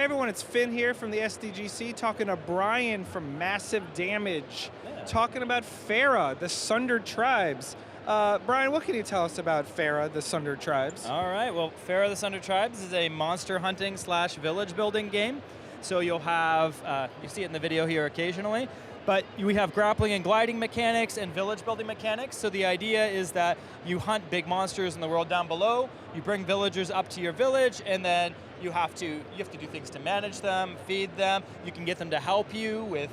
everyone, it's Finn here from the SDGC talking to Brian from Massive Damage, talking about FERA, the Sundered Tribes. Brian, what can you tell us about FERA, the Sundered Tribes? All right, well, FERA, the Sundered Tribes is a monster hunting / village building game. So you'll have, you see it in the video here occasionally, but we have grappling and gliding mechanics and village building mechanics. So the idea is that you hunt big monsters in the world down below, you bring villagers up to your village, and then you have to do things to manage them, feed them. You can get them to help you with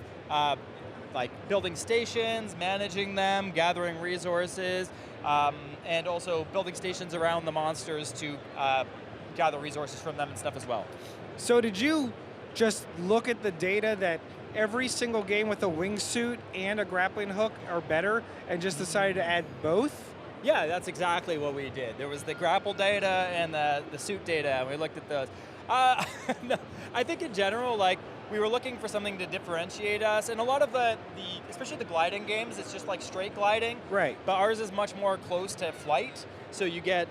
like building stations, managing them, gathering resources, and also building stations around the monsters to gather resources from them and stuff as well. So did you just look at the data that every single game with a wingsuit and a grappling hook are better and just decided to add both? Yeah, that's exactly what we did. There was the grapple data and the suit data, and we looked at those. No, I think in general, like, we were looking for something to differentiate us, and a lot of especially the gliding games, it's just like straight gliding. Right. But ours is much more close to flight, so you can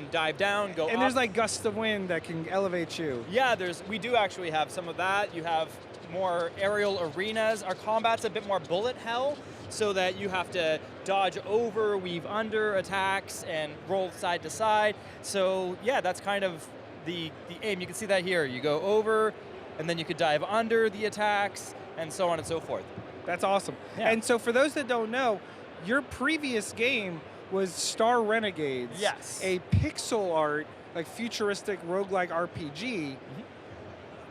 dive down, go up. And there's like gusts of wind that can elevate you. Yeah, we do actually have some of that. You have more aerial arenas. Our combat's a bit more bullet hell, so that you have to dodge over, weave under attacks, and roll side to side. So yeah, that's kind of the aim. You can see that here. You go over, and then you could dive under the attacks, and so on and so forth. That's awesome. Yeah. And so for those that don't know, your previous game was Star Renegades. Yes. A pixel art, like futuristic roguelike RPG. Mm-hmm.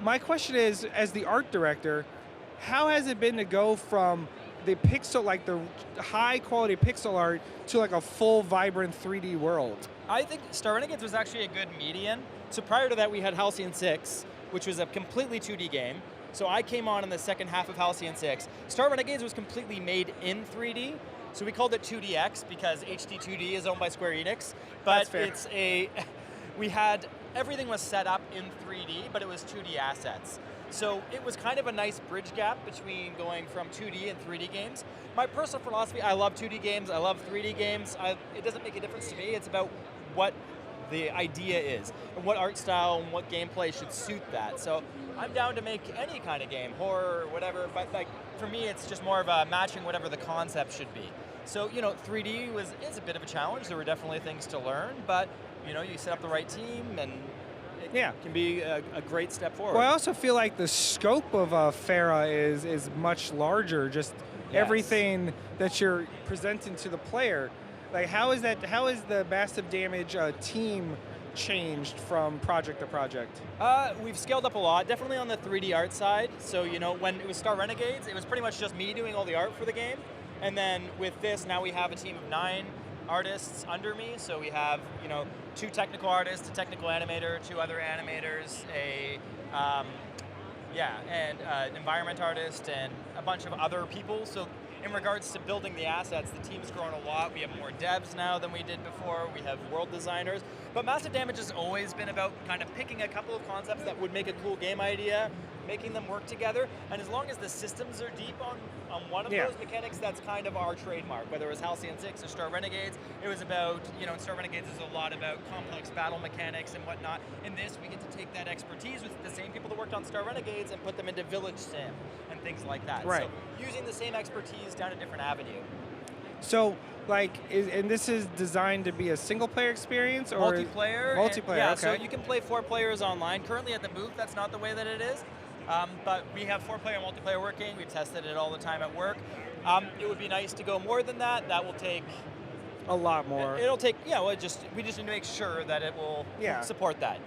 My question is, as the art director, how has it been to go from the pixel, like the high quality pixel art, to like a full vibrant 3D world? I think Star Renegades was actually a good median. So prior to that, we had Halcyon 6, which was a completely 2D game. So I came on in the second half of Halcyon 6. Star Renegades was completely made in 3D. So we called it 2DX because HD 2D is owned by Square Enix. But That's fair. everything was set up in 3D, but it was 2D assets. So it was kind of a nice bridge gap between going from 2D and 3D games. My personal philosophy, I love 2D games, I love 3D games. It doesn't make a difference to me. It's about what the idea is, and what art style and what gameplay should suit that. So I'm down to make any kind of game, horror, whatever, but like for me it's just more of a matching whatever the concept should be. So, 3D is a bit of a challenge. There were definitely things to learn, but you set up the right team and it can be a great step forward. Well, I also feel like the scope of FERA is much larger, just everything that you're presenting to the player. Like, how is the Massive Damage team changed from project to project? We've scaled up a lot, definitely on the 3D art side. So, when it was Star Renegades, it was pretty much just me doing all the art for the game. And then with this, now we have a team of 9 artists under me. So we have, 2 technical artists, a technical animator, 2 other animators, an environment artist, and a bunch of other people. So in regards to building the assets, the team's grown a lot. We have more devs now than we did before. We have world designers. But Massive Damage has always been about kind of picking a couple of concepts that would make a cool game idea, making them work together, and as long as the systems are deep on one of those mechanics, that's kind of our trademark. Whether it was Halcyon 6 or Star Renegades, it was about, in Star Renegades is a lot about complex battle mechanics and whatnot. In this, we get to take that expertise with the same people that worked on Star Renegades and put them into Village Sim and things like that. Right. So using the same expertise down a different avenue. So, and this is designed to be a single-player experience, or multiplayer? Multiplayer, okay. So you can play 4 players online. Currently at the booth, that's not the way that it is. But we have 4-player multiplayer working. We've tested it all the time at work. It would be nice to go more than that. That will take a lot more. It'll take, we just need to make sure that it will support that.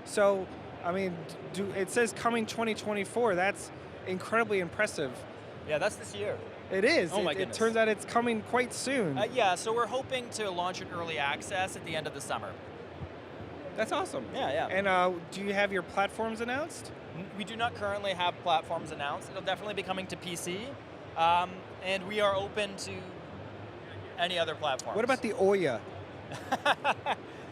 So, I mean, it says coming 2024. That's incredibly impressive. Yeah, that's this year. It is. Oh my goodness. It turns out it's coming quite soon. So we're hoping to launch in early access at the end of the summer. That's awesome. Yeah. And do you have your platforms announced? We do not currently have platforms announced. It'll definitely be coming to PC. And we are open to any other platforms. What about the Ouya?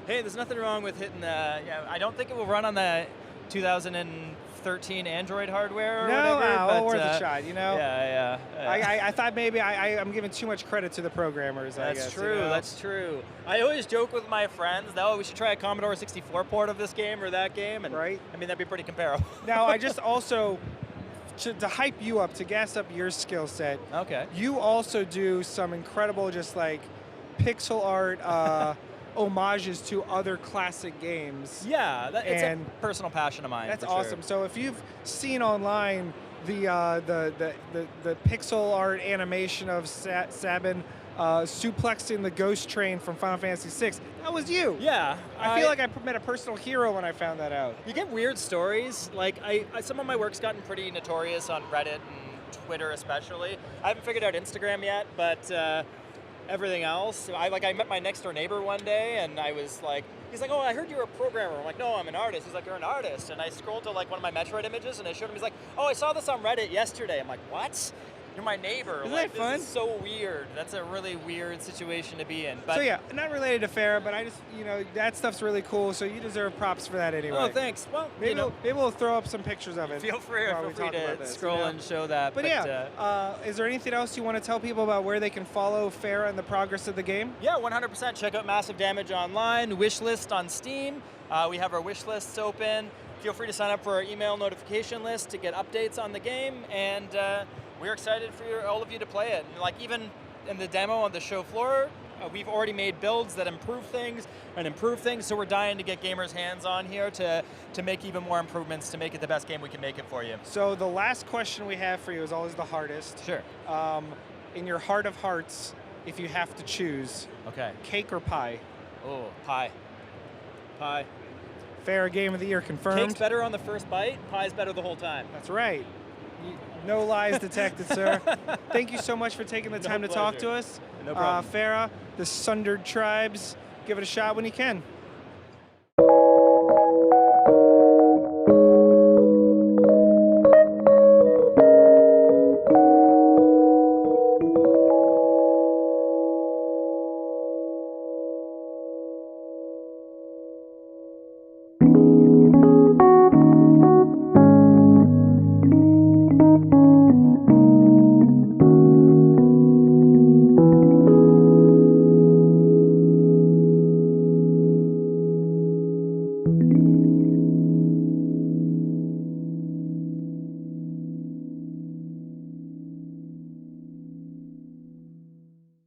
Hey, there's nothing wrong with hitting the... I don't think it will run on the 2013 Android hardware or whatever. No, worth a shot, Yeah. I thought maybe I'm giving too much credit to the programmers. That's I guess, true. That's true. I always joke with my friends, "Oh, we should try a Commodore 64 port of this game or that game," and right. I mean that'd be pretty comparable. Now, I just also to hype you up, to gas up your skill set. Okay. You also do some incredible, just like pixel art. Homages to other classic games. Yeah, it's a personal passion of mine. That's for awesome. Sure. So if you've seen online the pixel art animation of Sabin suplexing the ghost train from Final Fantasy VI, that was you. Yeah. I feel like I met a personal hero when I found that out. You get weird stories. Like some of my work's gotten pretty notorious on Reddit and Twitter especially. I haven't figured out Instagram yet, but everything else. I met my next door neighbor one day, and I was like, he's like, "Oh, I heard you were a programmer." I'm like, "No, I'm an artist." He's like, "You're an artist." And I scrolled to like one of my Metroid images, and I showed him. He's like, "Oh, I saw this on Reddit yesterday." I'm like, "What? You're my neighbor." Isn't like, that fun? This is so weird. That's a really weird situation to be in. But so yeah, not related to FERA, but I just, that stuff's really cool, so you deserve props for that anyway. Oh, thanks. Well, maybe we'll throw up some pictures of it. Feel free to scroll and show that. But yeah, is there anything else you want to tell people about where they can follow FERA and the progress of the game? Yeah, 100%. Check out Massive Damage online, wishlist on Steam. We have our wish lists open. Feel free to sign up for our email notification list to get updates on the game, and we're excited for all of you to play it. And like even in the demo on the show floor, we've already made builds that improve things, so we're dying to get gamers' hands on here to make even more improvements to make it the best game we can make it for you. So the last question we have for you is always the hardest. Sure. In your heart of hearts, if you have to choose, okay, cake or pie? Oh, pie. Pie. FERA Game of the Year confirmed. Cake's better on the first bite, pie's better the whole time. That's right. No lies detected, sir. Thank you so much for taking the time to talk to us. No problem. FERA, the Sundered Tribes, give it a shot when you can.